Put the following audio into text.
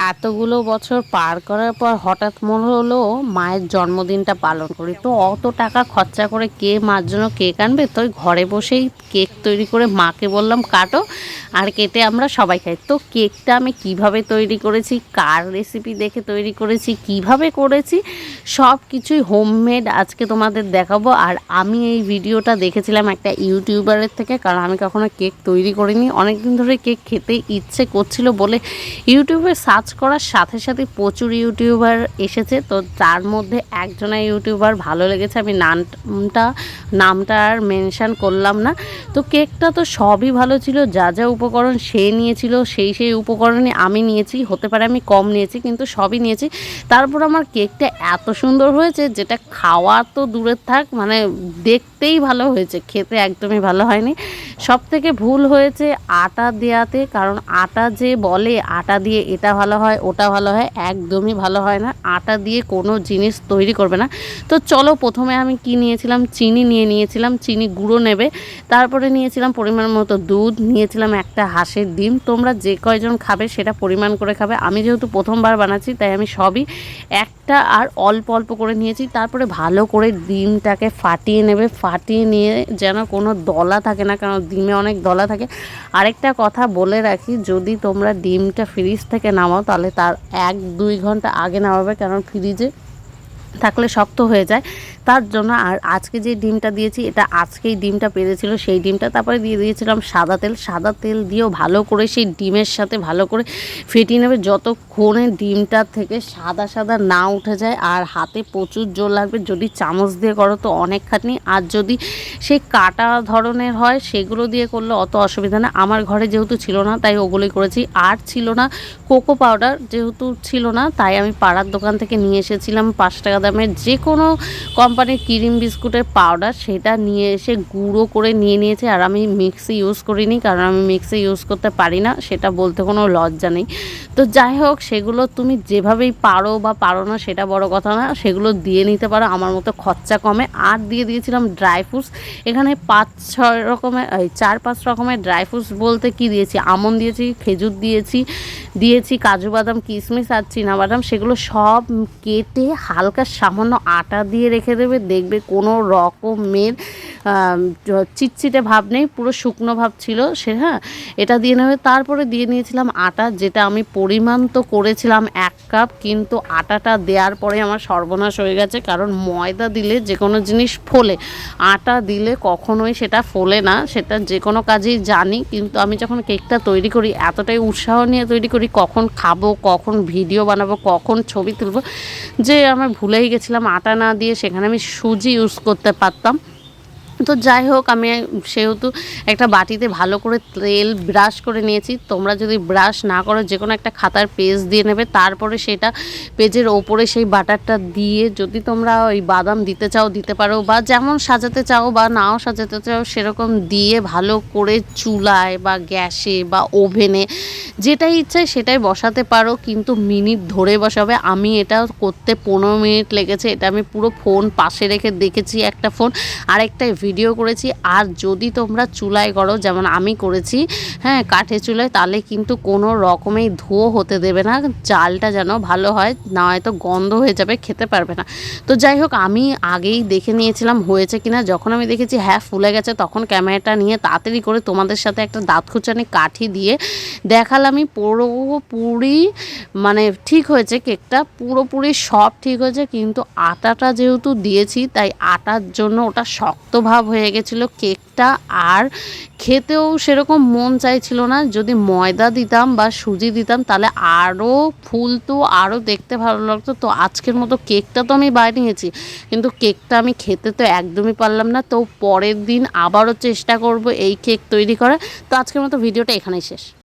এতগুলো বছর পার করার পর হঠাৎ মনে হলো মায়ের জন্মদিনটা পালন করি। তো অত টাকা খরচা করে কে মার জন্য কেক আনবে, তো ঘরে বসেই কেক তৈরি করে মাকে বললাম কাটো, আর কেটে আমরা সবাই খাই। তো কেকটা আমি কিভাবে তৈরি করেছি, কার রেসিপি দেখে তৈরি করেছি, কিভাবে করেছি, সব কিছুই হোমমেড আজকে তোমাদের দেখাবো। আর আমি এই ভিডিওটা দেখেছিলাম একটা ইউটিউবারের থেকে, কারণ আমি কখনো কেক তৈরি করিনি। অনেকদিন ধরে কেক খেতে ইচ্ছে করছিল বলে ইউটিউবে সার্চ করার সাথে সাথে প্রচুর ইউটিউবার এসেছে। তো তার মধ্যে একজনের ইউটিউবার ভালো লেগেছে, আমি নামটা আর মেনশান করলাম না। তো কেকটা তো সবই ভালো ছিল, যা যা উপকরণ সে নিয়েছিল সেই উপকরণে আমি নিয়েছি। হতে পারে আমি কম নিয়েছি, কিন্তু সবই নিয়েছি। তারপর আমার কেকটা এত সুন্দর হয়েছে, যেটা খাওয়া তো দূরের থাক, মানে দেখতেই ভালো হয়েছে, খেতে একদমই ভালো হয়নি। সব থেকে ভুল হয়েছে আটা দেওয়াতে, কারণ আটা যে বলে আটা দিয়ে এটা ভালো হয় ওটা ভালো হয়, একদমই ভালো হয় না। আটা দিয়ে কোনো জিনিস তৈরি করবে না। তো চলো, প্রথমে আমি কি নিয়েছিলাম, চিনি নিয়েছিলাম, চিনি গুঁড়ো নেবে। তারপরে নিয়েছিলাম পরিমাণ মতো দুধ, নিয়েছিলাম একটা হাঁসের ডিম। তোমরা যে কয়জন খাবে সেটা পরিমাণ করে খাবে। আমি যেহেতু প্রথমবার বানাচ্ছি তাই আমি সবই একটা আর অল্প অল্প করে নিয়েছি। তারপরে ভালো করে ডিমটাকে ফাটিয়ে নেবে, ফাটিয়ে নিয়ে যেন কোনো দলা থাকে না, কারণ ডিমে অনেক দলা থাকে। আরেকটা কথা বলে রাখি, যদি তোমরা ডিমটা ফ্রিজ থেকে নামাও তাহলে তার 1-2 ঘন্টা আগে নামাবে, কারণ ফ্রিজে থাকলে শক্ত হয়ে যায়, তার জন্য। আর আজকে যে ডিমটা দিয়েছি এটা আজকেই ডিমটা পেরেছিল সেই ডিমটা। তারপরে দিয়ে দিয়েছিলাম সাদা তেল দিয়েও ভালো করে সেই ডিমের সাথে ভালো করে ফেটিয়ে নেবে, যতক্ষণে ডিমটা থেকে সাদা না উঠে যায়। আর হাতে প্রচুর জোর লাগবে, যদি চামচ দিয়ে করো তো অনেক খাটনি, আর যদি সেই কাটা ধরনের হয় সেগুলো দিয়ে করলে অত অসুবিধা না। আমার ঘরে যেহেতু ছিল না তাই ওগুলোই করেছি। আর ছিল না কোকো পাউডার, যেহেতু ছিল না তাই আমি পাড়ার দোকান থেকে নিয়ে এসেছিলাম 5 টাকা দামের যে কোনো কোম্পানির ক্রিম বিস্কুটের পাউডার, সেটা নিয়ে এসে গুঁড়ো করে নিয়েছি। আর আমি মিক্সি ইউজ করিনি, কারণ আমি মিক্সি ইউজ করতে পারি না, সেটা বলতে কোনো লজ্জা নেই। তো যাই হোক, সেগুলো তুমি যেভাবেই পারো বা পারো না সেটা বড় কথা না, সেগুলো দিয়ে নিতে পারো, আমার মতো খরচা কমে। আর দিয়ে দিয়েছিলাম ড্রাই ফ্রুটস। এখানে 5-6 রকমের 4-5 রকমের ড্রাই ফ্রুটস বলতে কি দিয়েছি, আমন্ড দিয়েছি, খেজুর দিয়েছি কাজু বাদাম, কিশমিশ আর চীনাবাদাম। সেগুলো সব কেটে হালকা সামান্য আটা দিয়ে রেখে দেবে, দেখবে কোনো রকমের চিটচিটে ভাব নেই, পুরো শুকনো ভাব ছিল সে। হ্যাঁ, এটা দিয়ে নেবে। তারপরে দিয়ে নিয়েছিলাম আটা, যেটা আমি পরিমাণ তো করেছিলাম 1 কাপ, কিন্তু আটাটা দেওয়ার পরে আমার সর্বনাশ হয়ে গেছে, কারণ ময়দা দিলে যে কোনো জিনিস ফোলে, আটা দিলে কখনোই সেটা ফোলে না। সেটা যে কোনো কাজেই জানি, কিন্তু আমি যখন কেকটা তৈরি করি এতটাই উৎসাহ নিয়ে তৈরি করি, কখন খাবো, কখন ভিডিও বানাবো, কখন ছবি তুলবো, যে আমি ভুলেই গেছিলাম আটা না দিয়ে সেখানে আমি সুজি ইউজ করতে পারতাম। তো যাই হোক, আমি সেহেতু একটা বাটিতে ভালো করে তেল ব্রাশ করে নিয়েছি। তোমরা যদি ব্রাশ না করো যে কোনো একটা খাতার পেজ দিয়ে নেবে, তারপরে সেটা পেজের ওপরে সেই বাটারটা দিয়ে, যদি তোমরা ওই বাদাম দিতে চাও দিতে পারো, বা যেমন সাজাতে চাও বা নাও সাজাতে চাও সেরকম দিয়ে ভালো করে চুলায় বা গ্যাসে বা ওভেনে যেটাই ইচ্ছায় সেটাই বসাতে পারো, কিন্তু মিনিট ধরে বসাবে। আমি এটা করতে 15 মিনিট লেগেছে। এটা আমি পুরো ফোন পাশে রেখে দেখেছি, একটা ফোন আরেকটা ভিডিও করেছি। আর যদি তোমরা চুলায় করো যেমন আমি করেছি, হ্যাঁ, কাঠে চুলায়, তাহলে কিন্তু কোনো রকমেই ধুয়ো হতে দেবে না, চালটা যেন ভালো হয়, না হয়তো গন্ধ হয়ে যাবে, খেতে পারবে না। তো যাই হোক, আমি আগেই দেখে নিয়েছিলাম হয়েছে কিনা। যখন আমি দেখেছি হ্যাঁ ফুলে গেছে, তখন ক্যামেরাটা নিয়ে তাড়াতাড়ি করে তোমাদের সাথে একটা দাঁত খুঁচানি কাঠি দিয়ে দেখালামই পুরোপুরি, মানে ঠিক হয়েছে কেকটা, পুরোপুরি সব ঠিক হয়েছে। কিন্তু আটাটা যেহেতু দিয়েছি তাই আটার জন্য ওটা শক্ত ভাব হয়ে গেছিলো কেকটা, আর খেতেও সেরকম মন চাইছিল না। যদি ময়দা দিতাম বা সুজি দিতাম তাহলে আরও ফুলতো, আরও দেখতে ভালো লাগতো। তো আজকের মতো কেকটা তো আমি বানিয়েছি, কিন্তু কেকটা আমি খেতে তো একদমই পারলাম না। তো পরের দিন আবারও চেষ্টা করব এই কেক তৈরি করার। তো আজকের মতো ভিডিওটা এখানেই শেষ।